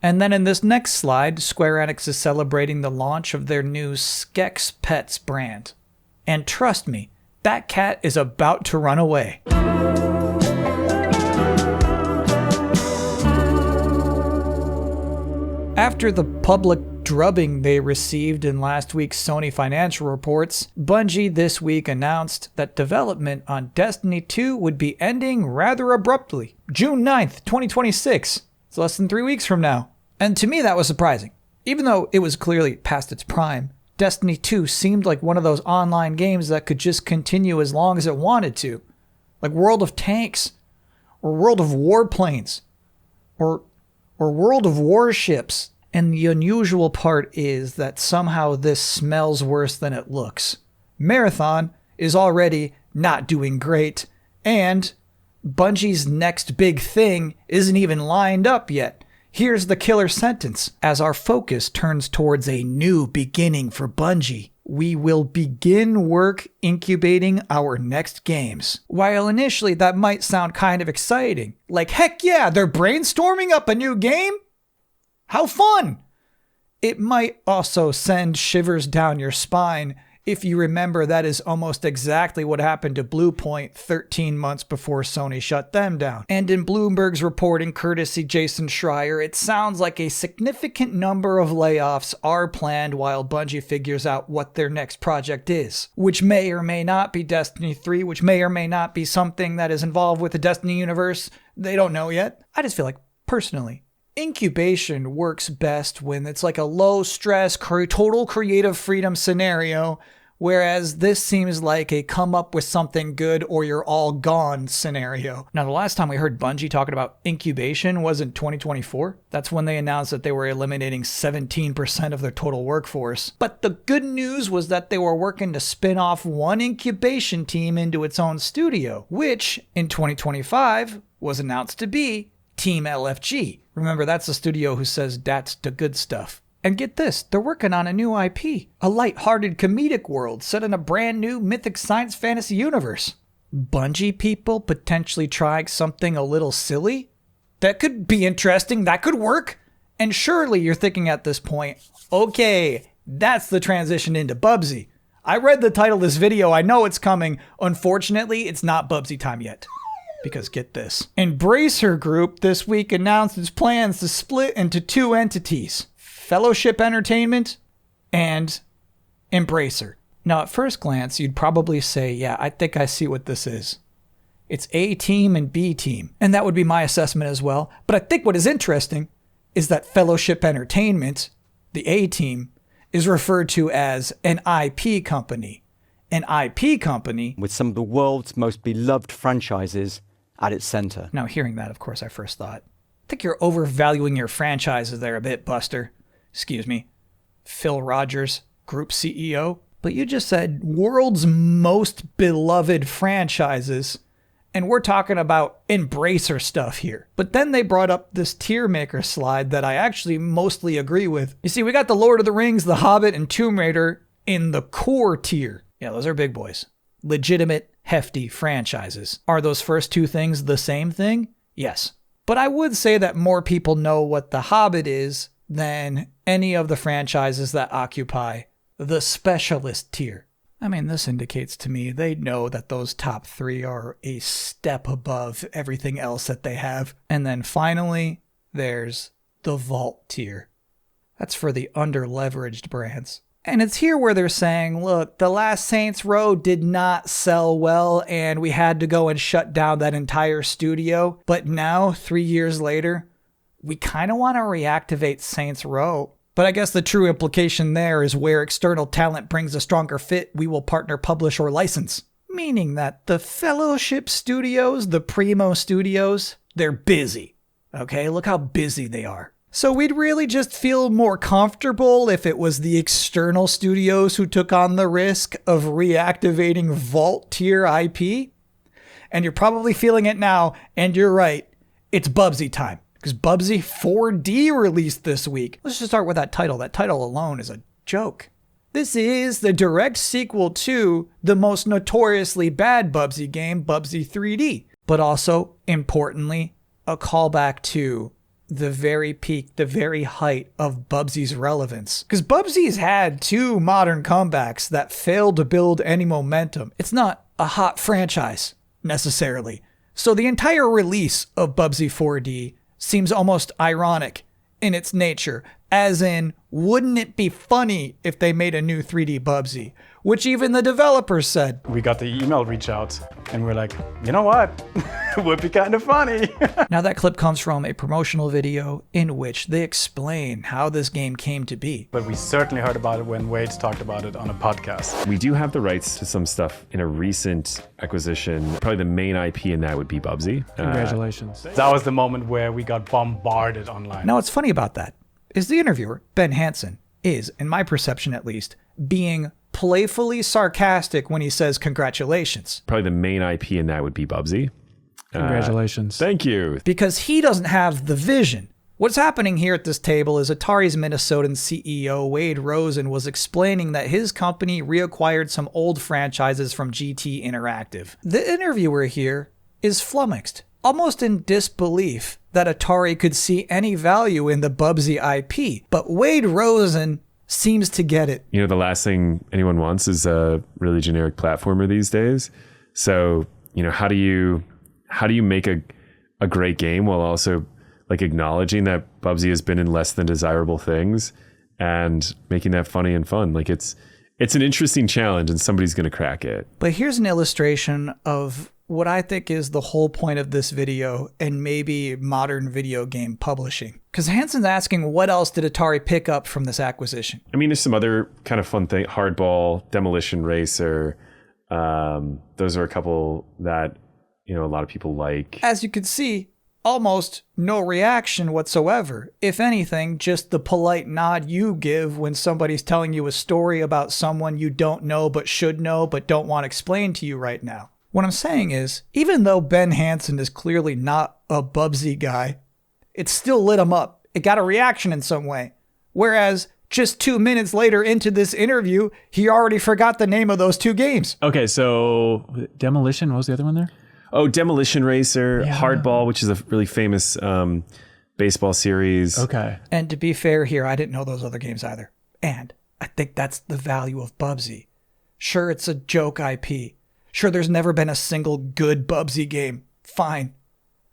And then in this next slide, Square Enix is celebrating the launch of their new Skex Pets brand. And trust me, that cat is about to run away. After the public drubbing they received in last week's Sony financial reports, Bungie this week announced that development on Destiny 2 would be ending rather abruptly, June 9th, 2026. It's less than 3 weeks from now. And to me that was surprising. Even though it was clearly past its prime, Destiny 2 seemed like one of those online games that could just continue as long as it wanted to. Like World of Tanks, or World of Warplanes, or World of Warships. And the unusual part is that somehow this smells worse than it looks. Marathon is already not doing great, and Bungie's next big thing isn't even lined up yet. Here's the killer sentence. As our focus turns towards a new beginning for Bungie, we will begin work incubating our next games. While initially that might sound kind of exciting, like heck yeah, they're brainstorming up a new game? How fun! It might also send shivers down your spine if you remember that is almost exactly what happened to Bluepoint 13 months before Sony shut them down. And in Bloomberg's reporting, courtesy Jason Schreier, it sounds like a significant number of layoffs are planned while Bungie figures out what their next project is, which may or may not be Destiny 3, which may or may not be something that is involved with the Destiny universe. They don't know yet. I just feel like, personally, incubation works best when it's like a low-stress, total creative freedom scenario, whereas this seems like a come up with something good or you're all gone scenario. Now, the last time we heard Bungie talking about incubation was in 2024. That's when they announced that they were eliminating 17% of their total workforce. But the good news was that they were working to spin off one incubation team into its own studio, which in 2025 was announced to be Team LFG. Remember, that's the studio who says that's the good stuff. And get this, they're working on a new IP, a light-hearted comedic world set in a brand new mythic science fantasy universe. Bungie people potentially trying something a little silly? That could be interesting, that could work. And surely you're thinking at this point, okay, that's the transition into Bubsy. I read the title of this video, I know it's coming. Unfortunately, it's not Bubsy time yet. Because get this. Embracer Group this week announced its plans to split into two entities. Fellowship Entertainment and Embracer. Now, at first glance, you'd probably say, yeah, I think I see what this is. It's A team and B team. And that would be my assessment as well. But I think what is interesting is that Fellowship Entertainment, the A team, is referred to as an IP company. An IP company with some of the world's most beloved franchises at its center. Now, hearing that, of course, I first thought, I think you're overvaluing your franchises there a bit, Buster. Excuse me, Phil Rogers, Group CEO. But you just said world's most beloved franchises, and we're talking about Embracer stuff here. But then they brought up this tier maker slide that I actually mostly agree with. You see, we got the Lord of the Rings, The Hobbit, and Tomb Raider in the core tier. Yeah, those are big boys. Legitimate, hefty franchises. Are those first two things the same thing? Yes. But I would say that more people know what The Hobbit is than any of the franchises that occupy the specialist tier. I mean, this indicates to me they know that those top three are a step above everything else that they have. And then finally, there's the Vault tier. That's for the under-leveraged brands. And it's here where they're saying, look, The Last Saints Row did not sell well and we had to go and shut down that entire studio. But now, 3 years later, we kind of want to reactivate Saints Row. But I guess the true implication there is where external talent brings a stronger fit, we will partner, publish, or license. Meaning that the Fellowship Studios, the Primo Studios, they're busy. Okay, look how busy they are. So we'd really just feel more comfortable if it was the external studios who took on the risk of reactivating Vault tier IP. And you're probably feeling it now, and you're right. It's Bubsy time. Because Bubsy 4D released this week. Let's just start with that title. That title alone is a joke. This is the direct sequel to the most notoriously bad Bubsy game, Bubsy 3D. But also, importantly, a callback to the very peak, the very height of Bubsy's relevance. Because Bubsy's had 2 modern comebacks that failed to build any momentum. It's not a hot franchise, necessarily. So the entire release of Bubsy 4D seems almost ironic in its nature, as in, wouldn't it be funny if they made a new 3D Bubsy? Which even the developers said. We got the email reach out and we're like, you know what? It would be kind of funny. Now that clip comes from a promotional video in which they explain how this game came to be. But we certainly heard about it when Wade talked about it on a podcast. We do have the rights to some stuff in a recent acquisition. Probably the main IP in that would be Bubsy. Congratulations. That was the moment where we got bombarded online. Now what's funny about that is the interviewer, Ben Hansen, is, in my perception at least, being playfully sarcastic when he says congratulations. Probably the main IP in that would be Bubsy. Congratulations. Thank you. Because he doesn't have the vision. What's happening here at this table is Atari's Minnesotan CEO Wade Rosen was explaining that his company reacquired some old franchises from GT Interactive. The interviewer here is flummoxed, almost in disbelief that Atari could see any value in the Bubsy IP. But Wade Rosen seems to get it. You know, the last thing anyone wants is a really generic platformer these days. So, you know, how do you make a great game while also like acknowledging that Bubsy has been in less than desirable things and making that funny and fun? Like it's an interesting challenge and somebody's going to crack it. But here's an illustration of what I think is the whole point of this video and maybe modern video game publishing. Because Hansen's asking, what else did Atari pick up from this acquisition? I mean, there's some other kind of fun thing. Hardball, Demolition Racer. Those are a couple that, you know, a lot of people like. As you can see, almost no reaction whatsoever. If anything, just the polite nod you give when somebody's telling you a story about someone you don't know but should know but don't want explained to you right now. What I'm saying is, even though Ben Hansen is clearly not a Bubsy guy, it still lit him up. It got a reaction in some way. Whereas just 2 minutes later into this interview, he already forgot the name of those 2 games. Okay, so Demolition, what was the other one there? Oh, Demolition Racer, Yeah. Hardball, which is a really famous baseball series. Okay. And to be fair here, I didn't know those other games either. And I think that's the value of Bubsy. Sure, it's a joke IP. Sure, there's never been a single good Bubsy game. Fine.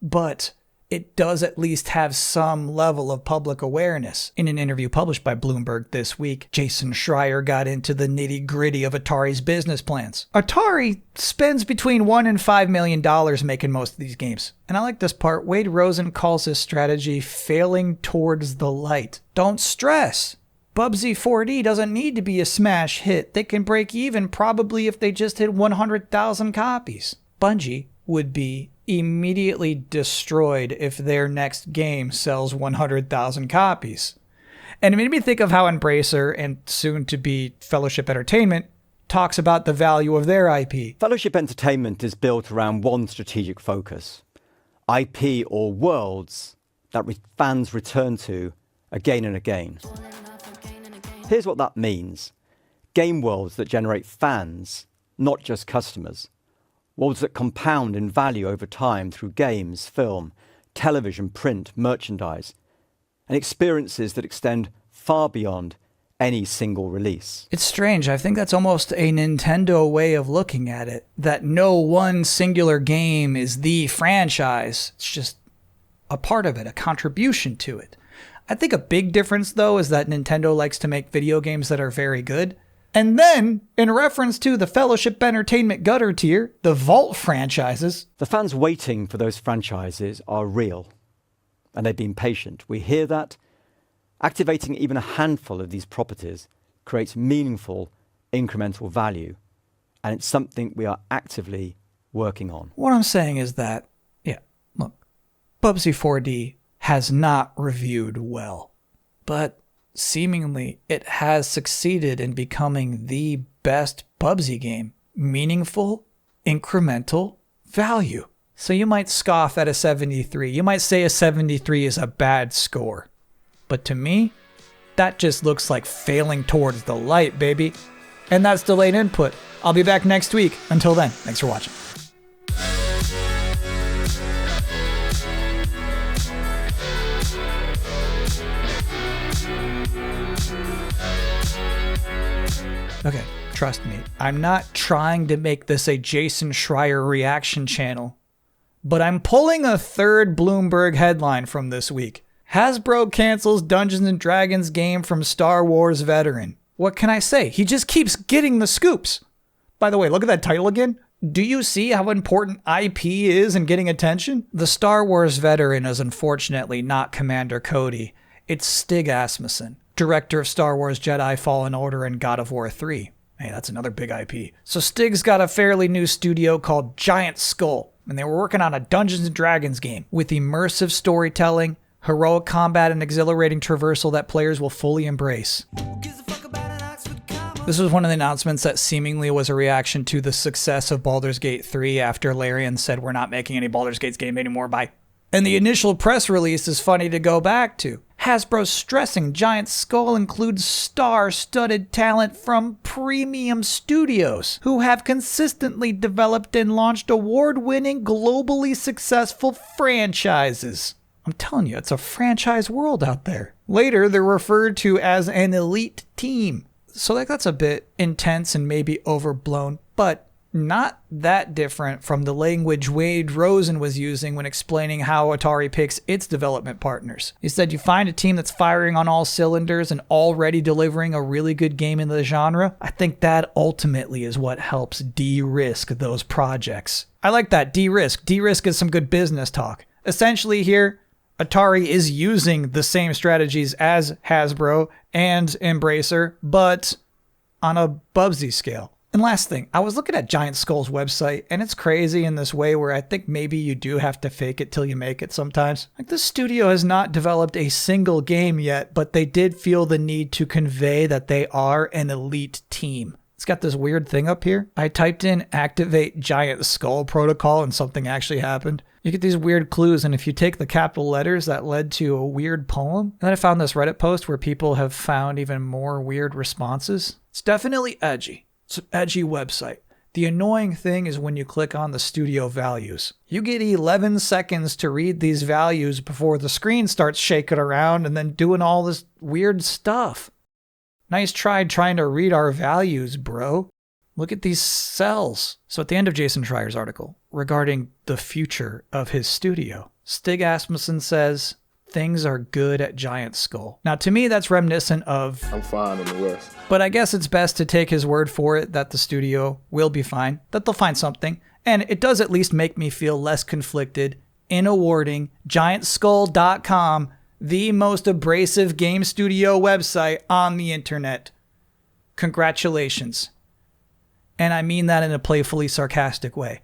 But it does at least have some level of public awareness. In an interview published by Bloomberg this week, Jason Schreier got into the nitty-gritty of Atari's business plans. Atari spends between $1 and $5 million making most of these games. And I like this part. Wade Rosen calls his strategy failing towards the light. Don't stress. Bubsy 4D doesn't need to be a smash hit. They can break even probably if they just hit 100,000 copies. Bungie would be immediately destroyed if their next game sells 100,000 copies. And it made me think of how Embracer, and soon to be Fellowship Entertainment, talks about the value of their IP. Fellowship Entertainment is built around one strategic focus: IP or worlds that fans return to again and again. Here's what that means. Game worlds that generate fans, not just customers. Worlds that compound in value over time through games, film, television, print, merchandise, and experiences that extend far beyond any single release. It's strange. I think that's almost a Nintendo way of looking at it, that no one singular game is the franchise. It's just a part of it, a contribution to it. I think a big difference, though, is that Nintendo likes to make video games that are very good. And then, in reference to the Fellowship Entertainment gutter tier, the Vault franchises. The fans waiting for those franchises are real, and they've been patient. We hear that. Activating even a handful of these properties creates meaningful, incremental value, and it's something we are actively working on. What I'm saying is that, look, Bubsy 4D has not reviewed well, but seemingly it has succeeded in becoming the best Bubsy game. Meaningful, incremental value. So you might scoff at a 73. You might say a 73 is a bad score. But to me, that just looks like failing towards the light, baby. And that's delayed input. I'll be back next week. Until then, thanks for watching. Okay, trust me. I'm not trying to make this a Jason Schreier reaction channel, but I'm pulling a third Bloomberg headline from this week. Hasbro cancels Dungeons & Dragons game from Star Wars veteran. What can I say? He just keeps getting the scoops. By the way, look at that title again. Do you see how important IP is in getting attention? The Star Wars veteran is unfortunately not Commander Cody. It's Stig Asmussen, director of Star Wars Jedi Fallen Order and God of War 3. Hey, that's another big IP. So Stig's got a fairly new studio called Giant Skull, and they were working on a Dungeons & Dragons game with immersive storytelling, heroic combat, and exhilarating traversal that players will fully embrace. This was one of the announcements that seemingly was a reaction to the success of Baldur's Gate 3 after Larian said, "We're not making any Baldur's Gate game anymore, bye." And the initial press release is funny to go back to. Hasbro stressing Giant Skull includes star-studded talent from premium studios who have consistently developed and launched award-winning, globally successful franchises. I'm telling you, it's a franchise world out there. Later, they're referred to as an elite team. So that's a bit intense and maybe overblown, but not that different from the language Wade Rosen was using when explaining how Atari picks its development partners. He said, you find a team that's firing on all cylinders and already delivering a really good game in the genre. I think that ultimately is what helps de-risk those projects. I like that, de-risk. De-risk is some good business talk. Essentially here, Atari is using the same strategies as Hasbro and Embracer, but on a Bubsy scale. And last thing, I was looking at Giant Skull's website, and it's crazy in this way where I think maybe you do have to fake it till you make it sometimes. Like, this studio has not developed a single game yet, but they did feel the need to convey that they are an elite team. It's got this weird thing up here. I typed in activate Giant Skull protocol and something actually happened. You get these weird clues, and if you take the capital letters, that led to a weird poem. And then I found this Reddit post where people have found even more weird responses. It's definitely edgy. It's an edgy website. The annoying thing is when you click on the studio values. You get 11 seconds to read these values before the screen starts shaking around and then doing all this weird stuff. Nice try trying to read our values, bro. Look at these cells. So at the end of Jason Schreier's article regarding the future of his studio, Stig Asmussen says, things are good at Giant Skull. Now, to me, that's reminiscent of I'm fine in the West. But I guess it's best to take his word for it that the studio will be fine, that they'll find something. And it does at least make me feel less conflicted in awarding GiantSkull.com the most abrasive game studio website on the internet. Congratulations. And I mean that in a playfully sarcastic way.